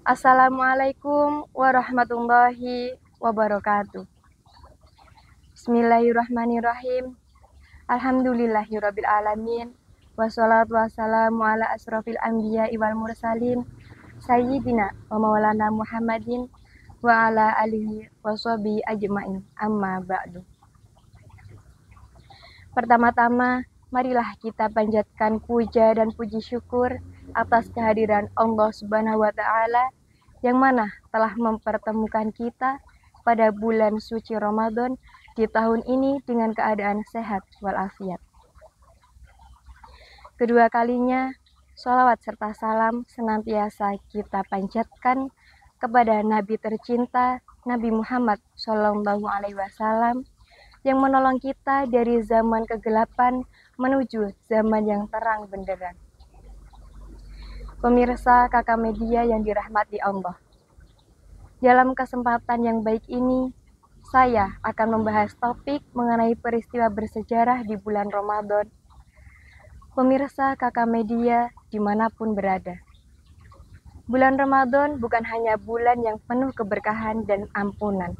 Assalamualaikum warahmatullahi wabarakatuh. Bismillahirrahmanirrahim. Alhamdulillahirabbil alamin. Wassalatu wassalamu ala asrofil anbiya'i wal mursalin sayyidina wa maulana Muhammadin wa ala alihi wa sahbihi ajmain. Amma ba'du. Pertama-tama, marilah kita panjatkan puja dan puji syukur atas kehadiran Allah Subhanahu wa taala yang mana telah mempertemukan kita pada bulan suci Ramadan di tahun ini dengan keadaan sehat walafiat. Kedua kalinya, sholawat serta salam senantiasa kita panjatkan kepada Nabi tercinta Nabi Muhammad SAW yang menolong kita dari zaman kegelapan menuju zaman yang terang benderang. Pemirsa kakak media yang dirahmati Allah. Dalam kesempatan yang baik ini, saya akan membahas topik mengenai peristiwa bersejarah di bulan Ramadan. Pemirsa kakak media dimanapun berada. Bulan Ramadan bukan hanya bulan yang penuh keberkahan dan ampunan,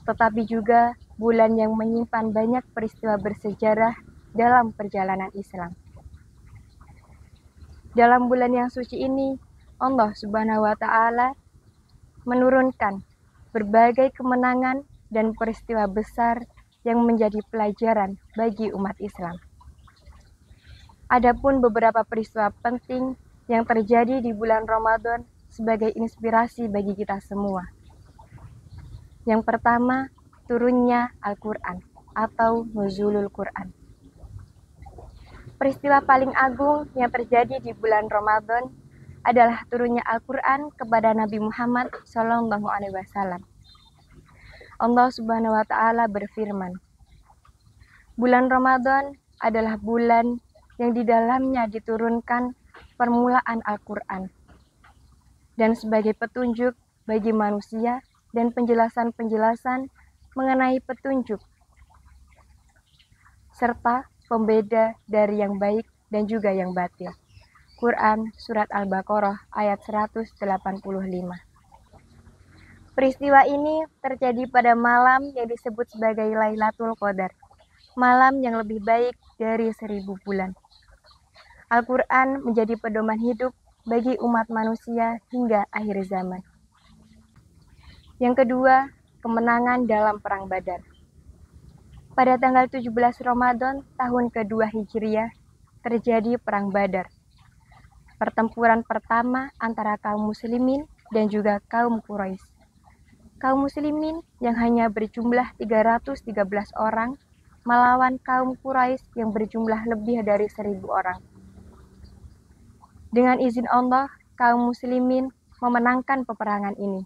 tetapi juga bulan yang menyimpan banyak peristiwa bersejarah dalam perjalanan Islam. Dalam bulan yang suci ini, Allah Subhanahu wa taala menurunkan berbagai kemenangan dan peristiwa besar yang menjadi pelajaran bagi umat Islam. Adapun beberapa peristiwa penting yang terjadi di bulan Ramadan sebagai inspirasi bagi kita semua. Yang pertama, turunnya Al-Quran atau Nuzulul Quran. Peristiwa paling agung yang terjadi di bulan Ramadan adalah turunnya Al-Quran kepada Nabi Muhammad SAW. Allah Subhanahu wa taala berfirman, bulan Ramadan adalah bulan yang di dalamnya diturunkan permulaan Al-Quran dan sebagai petunjuk bagi manusia dan penjelasan-penjelasan mengenai petunjuk serta pembeda dari yang baik dan juga yang batil. Quran Surat Al-Baqarah ayat 185. Peristiwa ini terjadi pada malam yang disebut sebagai Lailatul Qadar, malam yang lebih baik dari 1000 bulan. Al-Quran menjadi pedoman hidup bagi umat manusia hingga akhir zaman. Yang kedua, kemenangan dalam Perang Badar. Pada tanggal 17 Ramadan tahun kedua Hijriah, terjadi Perang Badar. Pertempuran pertama antara kaum muslimin dan juga kaum Quraisy. Kaum muslimin yang hanya berjumlah 313 orang melawan kaum Quraisy yang berjumlah lebih dari 1000 orang. Dengan izin Allah, kaum muslimin memenangkan peperangan ini.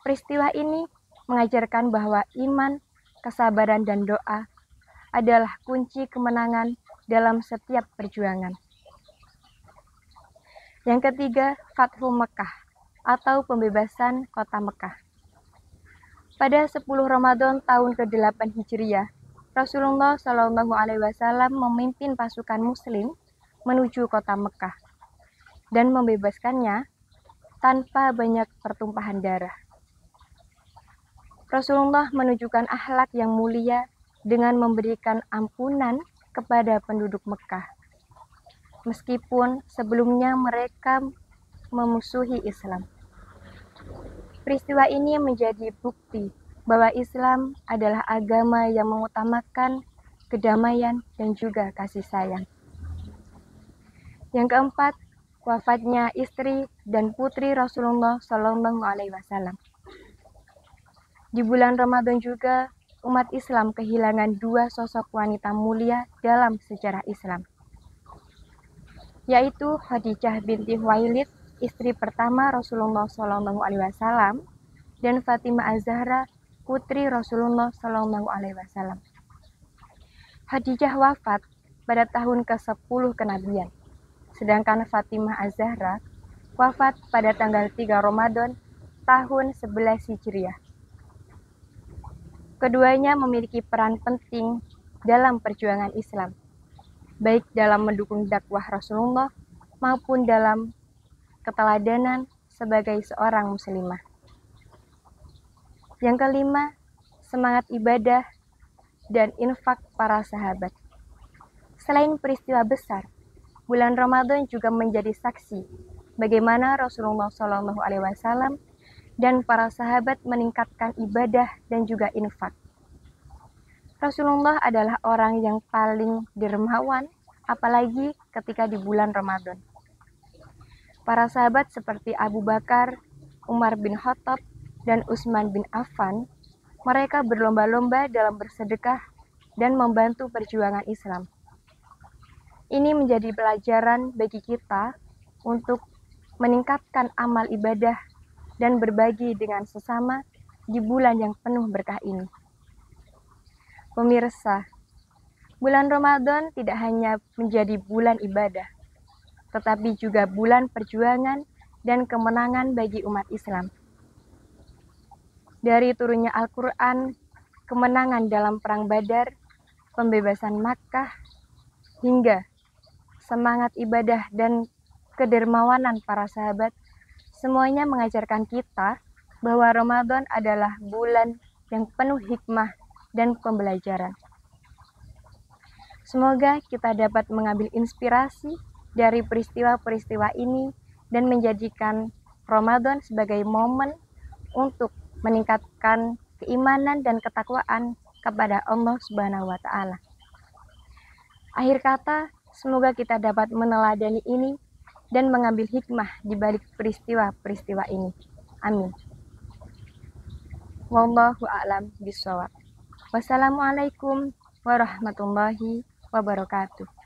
Peristiwa ini mengajarkan bahwa iman, kesabaran dan doa adalah kunci kemenangan dalam setiap perjuangan. Yang ketiga, Fathu Mekah atau pembebasan kota Mekah. Pada 10 Ramadan tahun ke-8 Hijriah, Rasulullah SAW memimpin pasukan muslim menuju kota Mekah dan membebaskannya tanpa banyak pertumpahan darah. Rasulullah menunjukkan akhlak yang mulia dengan memberikan ampunan kepada penduduk Mekah. Meskipun sebelumnya mereka memusuhi Islam. Peristiwa ini menjadi bukti bahwa Islam adalah agama yang mengutamakan kedamaian dan juga kasih sayang. Yang keempat, wafatnya istri dan putri Rasulullah SAW. Di bulan Ramadan juga, umat Islam kehilangan dua sosok wanita mulia dalam sejarah Islam, yaitu Khadijah binti Khuwailid, istri pertama Rasulullah SAW, dan Fatimah Az-Zahra, putri Rasulullah SAW. Khadijah wafat pada tahun ke-10 kenabian, sedangkan Fatimah Az-Zahra wafat pada tanggal 3 Ramadan tahun 11 Hijriah. Keduanya memiliki peran penting dalam perjuangan Islam, baik dalam mendukung dakwah Rasulullah maupun dalam keteladanan sebagai seorang muslimah. Yang kelima, semangat ibadah dan infak para sahabat. Selain peristiwa besar, bulan Ramadan juga menjadi saksi bagaimana Rasulullah SAW dan para sahabat meningkatkan ibadah dan juga infak. Rasulullah adalah orang yang paling dermawan, apalagi ketika di bulan Ramadan. Para sahabat seperti Abu Bakar, Umar bin Khattab, dan Utsman bin Affan, mereka berlomba-lomba dalam bersedekah dan membantu perjuangan Islam. Ini menjadi pelajaran bagi kita untuk meningkatkan amal ibadah dan berbagi dengan sesama di bulan yang penuh berkah ini. Pemirsa, bulan Ramadan tidak hanya menjadi bulan ibadah, tetapi juga bulan perjuangan dan kemenangan bagi umat Islam. Dari turunnya Al-Quran, kemenangan dalam Perang Badar, pembebasan Makkah, hingga semangat ibadah dan kedermawanan para sahabat, semuanya mengajarkan kita bahwa Ramadan adalah bulan yang penuh hikmah dan pembelajaran. Semoga kita dapat mengambil inspirasi dari peristiwa-peristiwa ini dan menjadikan Ramadan sebagai momen untuk meningkatkan keimanan dan ketakwaan kepada Allah Subhanahu wa Ta'ala. Akhir kata, semoga kita dapat meneladani ini dan mengambil hikmah di balik peristiwa-peristiwa ini. Amin. Wallahu a'lam bishawab. Wassalamualaikum warahmatullahi wabarakatuh.